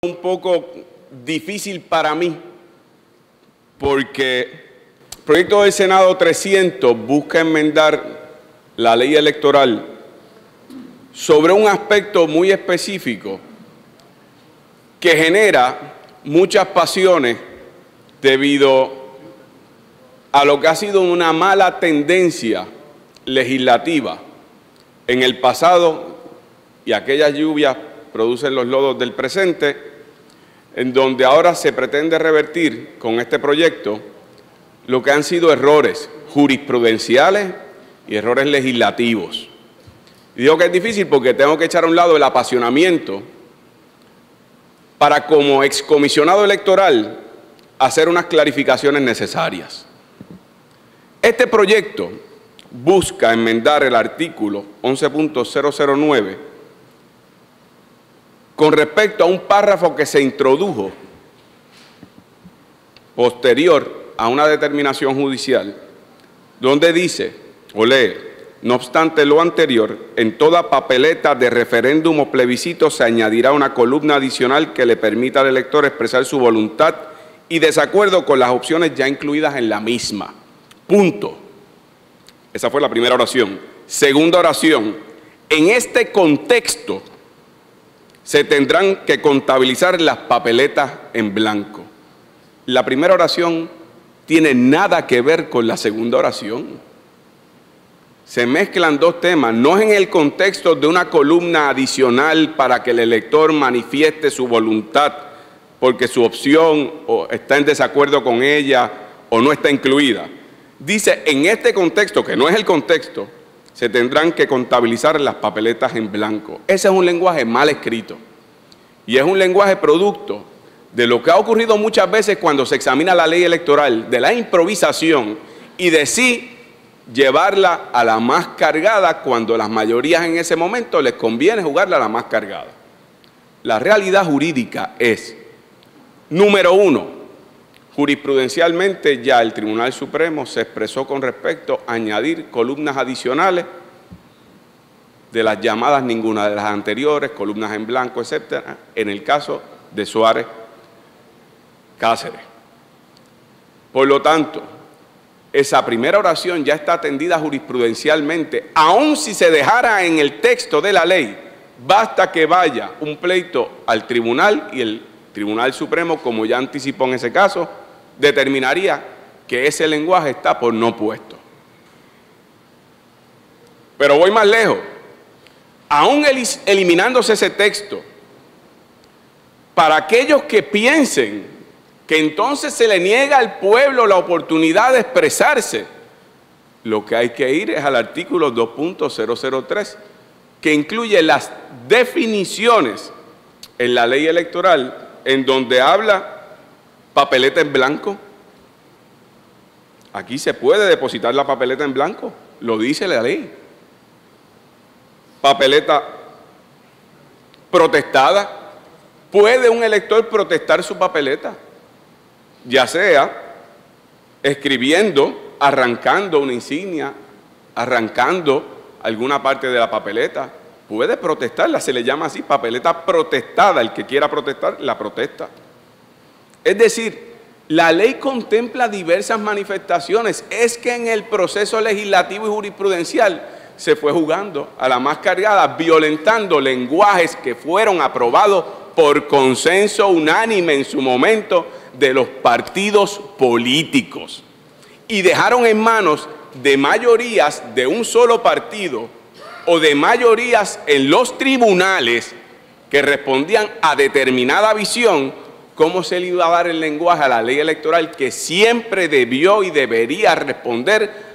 Un poco difícil para mí porque el proyecto del Senado 300 busca enmendar la ley electoral sobre un aspecto muy específico que genera muchas pasiones debido a lo que ha sido una mala tendencia legislativa en el pasado, y aquellas lluvias producen los lodos del presente, en donde ahora se pretende revertir con este proyecto lo que han sido errores jurisprudenciales y errores legislativos. Y digo que es difícil porque tengo que echar a un lado el apasionamiento para, como excomisionado electoral, hacer unas clarificaciones necesarias. Este proyecto busca enmendar el artículo 11.009 con respecto a un párrafo que se introdujo posterior a una determinación judicial, donde dice, o lee: no obstante lo anterior, en toda papeleta de referéndum o plebiscito se añadirá una columna adicional que le permita al elector expresar su voluntad y desacuerdo con las opciones ya incluidas en la misma. Punto. Esa fue la primera oración. Segunda oración: en este contexto se tendrán que contabilizar las papeletas en blanco. La primera oración tiene nada que ver con la segunda oración. Se mezclan dos temas, no es en el contexto de una columna adicional para que el elector manifieste su voluntad porque su opción o está en desacuerdo con ella o no está incluida. Dice, en este contexto, que no es el contexto, se tendrán que contabilizar las papeletas en blanco. Ese es un lenguaje mal escrito y es un lenguaje producto de lo que ha ocurrido muchas veces cuando se examina la ley electoral, de la improvisación y de sí llevarla a la más cargada cuando las mayorías en ese momento les conviene jugarla a la más cargada. La realidad jurídica es, número uno, jurisprudencialmente ya el Tribunal Supremo se expresó con respecto a añadir columnas adicionales de las llamadas ninguna de las anteriores, columnas en blanco, etcétera, en el caso de Suárez Cáceres. Por lo tanto, esa primera oración ya está atendida jurisprudencialmente, aun si se dejara en el texto de la ley, basta que vaya un pleito al tribunal y el Tribunal Supremo, como ya anticipó en ese caso, determinaría que ese lenguaje está por no puesto. Pero voy más lejos. Aún eliminándose ese texto, para aquellos que piensen que entonces se le niega al pueblo la oportunidad de expresarse, lo que hay que ir es al artículo 2.003, que incluye las definiciones en la ley electoral, en donde habla papeleta en blanco. Aquí se puede depositar la papeleta en blanco, lo dice la ley. Papeleta protestada, puede un elector protestar su papeleta, ya sea escribiendo, arrancando una insignia, arrancando alguna parte de la papeleta, puede protestarla, se le llama así, papeleta protestada, el que quiera protestar, la protesta. Es decir, la ley contempla diversas manifestaciones, es que en el proceso legislativo y jurisprudencial se fue jugando a la más cargada, violentando lenguajes que fueron aprobados por consenso unánime en su momento de los partidos políticos y dejaron en manos de mayorías de un solo partido o de mayorías en los tribunales que respondían a determinada visión, cómo se le iba a dar el lenguaje a la ley electoral que siempre debió y debería responder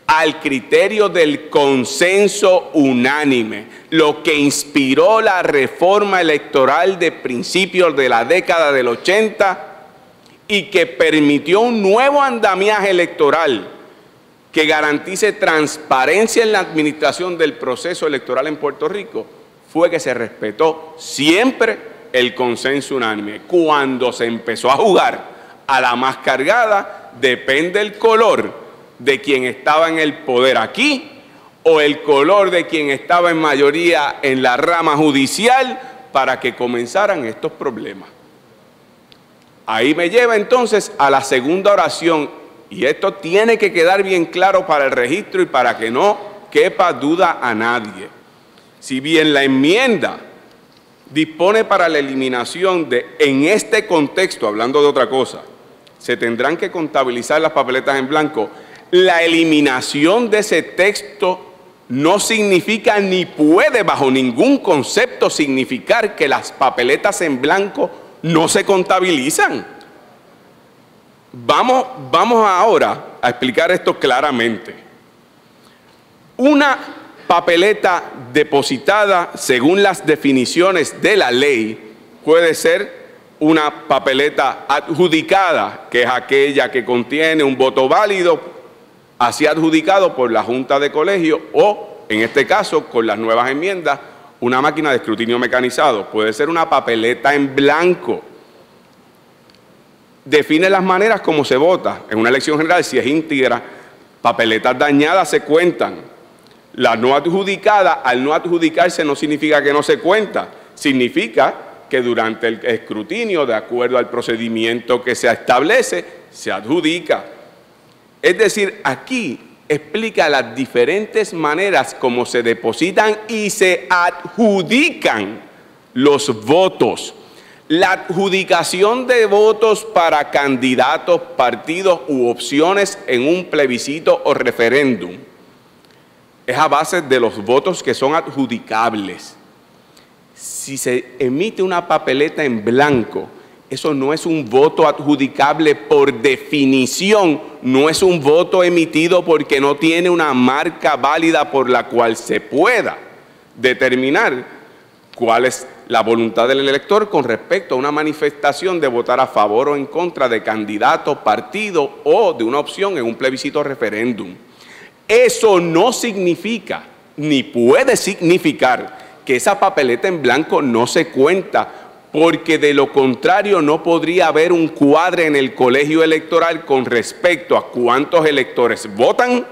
al criterio del consenso unánime, lo que inspiró la reforma electoral de principios de la década del 80 y que permitió un nuevo andamiaje electoral que garantice transparencia en la administración del proceso electoral en Puerto Rico, fue que se respetó siempre el consenso unánime. Cuando se empezó a jugar a la más cargada, depende el color de quien estaba en el poder aquí o el color de quien estaba en mayoría en la rama judicial, para que comenzaran estos problemas. Ahí me lleva entonces a la segunda oración, y esto tiene que quedar bien claro para el registro y para que no quepa duda a nadie. Si bien la enmienda dispone para la eliminación de, en este contexto, hablando de otra cosa, se tendrán que contabilizar las papeletas en blanco, la eliminación de ese texto no significa ni puede bajo ningún concepto significar que las papeletas en blanco no se contabilizan. Vamos ahora a explicar esto claramente. Una papeleta depositada según las definiciones de la ley puede ser una papeleta adjudicada, que es aquella que contiene un voto válido, así adjudicado por la Junta de Colegio, o, en este caso, con las nuevas enmiendas, una máquina de escrutinio mecanizado. Puede ser una papeleta en blanco. Define las maneras como se vota. En una elección general, si es íntegra, papeletas dañadas se cuentan. La no adjudicada, al no adjudicarse, no significa que no se cuenta. Significa que durante el escrutinio, de acuerdo al procedimiento que se establece, se adjudica. Es decir, aquí explica las diferentes maneras como se depositan y se adjudican los votos. La adjudicación de votos para candidatos, partidos u opciones en un plebiscito o referéndum es a base de los votos que son adjudicables. Si se emite una papeleta en blanco, eso no es un voto adjudicable por definición, no es un voto emitido porque no tiene una marca válida por la cual se pueda determinar cuál es la voluntad del elector con respecto a una manifestación de votar a favor o en contra de candidato, partido o de una opción en un plebiscito o referéndum. Eso no significa, ni puede significar, que esa papeleta en blanco no se cuenta, porque de lo contrario no podría haber un cuadre en el colegio electoral con respecto a cuántos electores votan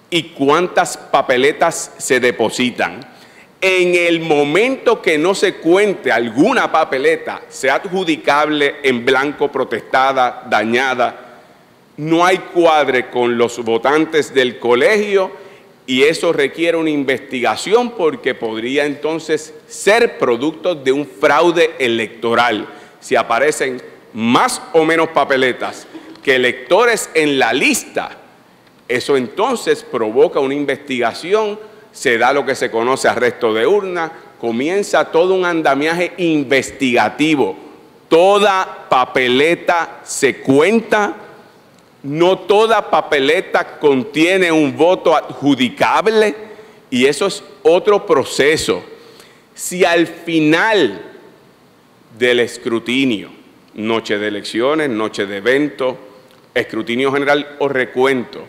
y cuántas papeletas se depositan. En el momento que no se cuente alguna papeleta, sea adjudicable en blanco, protestada, dañada, no hay cuadre con los votantes del colegio y eso requiere una investigación porque podría entonces ser producto de un fraude electoral. Si aparecen más o menos papeletas que electores en la lista, eso entonces provoca una investigación, se da lo que se conoce arresto de urna, comienza todo un andamiaje investigativo. Toda papeleta se cuenta. No toda papeleta contiene un voto adjudicable y eso es otro proceso. Si al final del escrutinio, noche de elecciones, noche de evento, escrutinio general o recuento,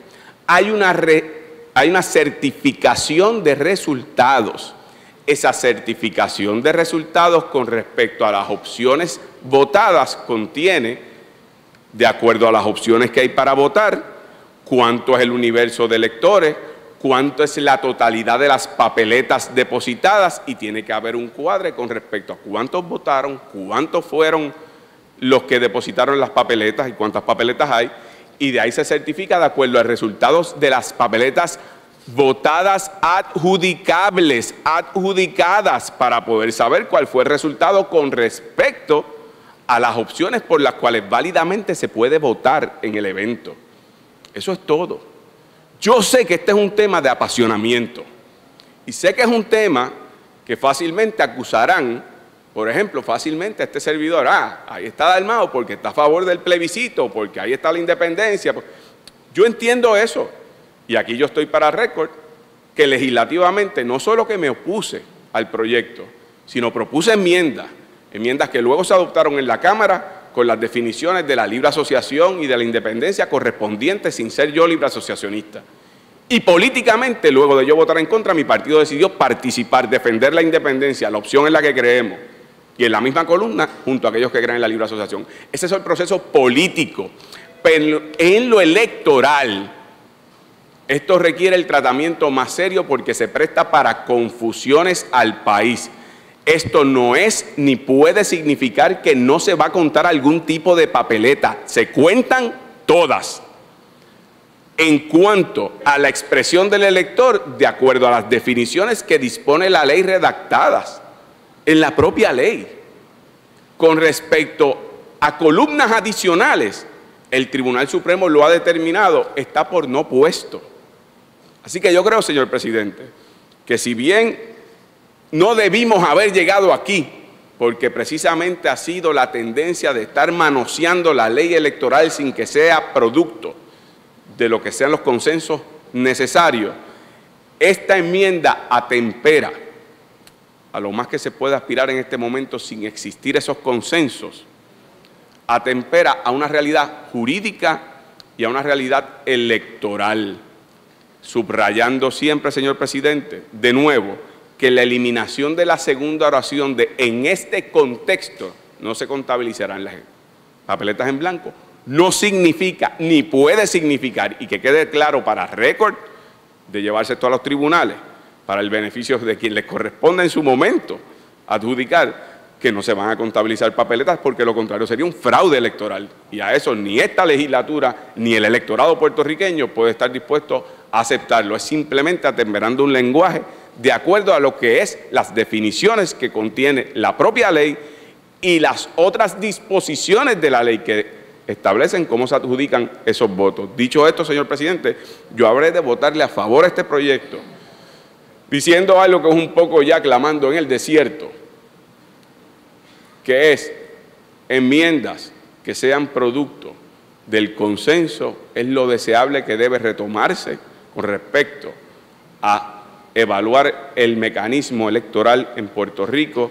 hay una certificación de resultados, esa certificación de resultados con respecto a las opciones votadas contiene, de acuerdo a las opciones que hay para votar, cuánto es el universo de electores, cuánto es la totalidad de las papeletas depositadas y tiene que haber un cuadre con respecto a cuántos votaron, cuántos fueron los que depositaron las papeletas y cuántas papeletas hay, y de ahí se certifica de acuerdo a resultados de las papeletas votadas adjudicables, adjudicadas, para poder saber cuál fue el resultado con respecto a las opciones por las cuales válidamente se puede votar en el evento. Eso es todo. Yo sé que este es un tema de apasionamiento y sé que es un tema que fácilmente acusarán, por ejemplo, fácilmente a este servidor, ahí está Dalmau porque está a favor del plebiscito, porque ahí está la independencia. Yo entiendo eso y aquí yo estoy para récord que legislativamente no solo que me opuse al proyecto, sino propuse enmiendas que luego se adoptaron en la Cámara con las definiciones de la libre asociación y de la independencia correspondientes sin ser yo libre asociacionista. Y políticamente, luego de yo votar en contra, mi partido decidió participar, defender la independencia, la opción en la que creemos, y en la misma columna junto a aquellos que creen en la libre asociación. Ese es el proceso político. Pero en lo electoral, esto requiere el tratamiento más serio porque se presta para confusiones al país. Esto no es ni puede significar que no se va a contar algún tipo de papeleta. Se cuentan todas. En cuanto a la expresión del elector, de acuerdo a las definiciones que dispone la ley redactadas en la propia ley. Con respecto a columnas adicionales, el Tribunal Supremo lo ha determinado, está por no puesto. Así que yo creo, señor presidente, que si bien no debimos haber llegado aquí, porque precisamente ha sido la tendencia de estar manoseando la ley electoral sin que sea producto de lo que sean los consensos necesarios, esta enmienda atempera a lo más que se puede aspirar en este momento sin existir esos consensos, atempera a una realidad jurídica y a una realidad electoral, subrayando siempre, señor presidente, de nuevo, que la eliminación de la segunda oración de en este contexto no se contabilizarán las papeletas en blanco, no significa ni puede significar, y que quede claro para récord, de llevarse esto a los tribunales para el beneficio de quien les corresponda en su momento adjudicar, que no se van a contabilizar papeletas, porque lo contrario sería un fraude electoral. Y a eso ni esta legislatura ni el electorado puertorriqueño puede estar dispuesto a aceptarlo. Es simplemente atemperando un lenguaje de acuerdo a lo que es las definiciones que contiene la propia ley y las otras disposiciones de la ley que establecen cómo se adjudican esos votos. Dicho esto, señor presidente, yo habré de votarle a favor a este proyecto, diciendo algo que es un poco ya clamando en el desierto, que es enmiendas que sean producto del consenso, es lo deseable que debe retomarse con respecto a evaluar el mecanismo electoral en Puerto Rico,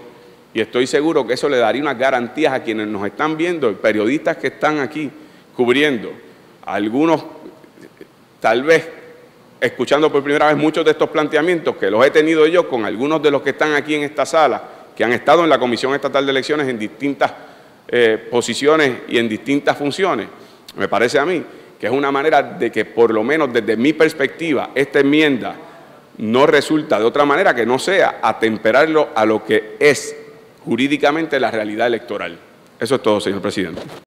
y estoy seguro que eso le daría unas garantías a quienes nos están viendo, periodistas que están aquí cubriendo, algunos tal vez escuchando por primera vez muchos de estos planteamientos que los he tenido yo con algunos de los que están aquí en esta sala, que han estado en la Comisión Estatal de Elecciones en distintas posiciones y en distintas funciones. Me parece a mí que es una manera de que, por lo menos desde mi perspectiva, esta enmienda no resulta de otra manera que no sea atemperarlo a lo que es jurídicamente la realidad electoral. Eso es todo, señor presidente.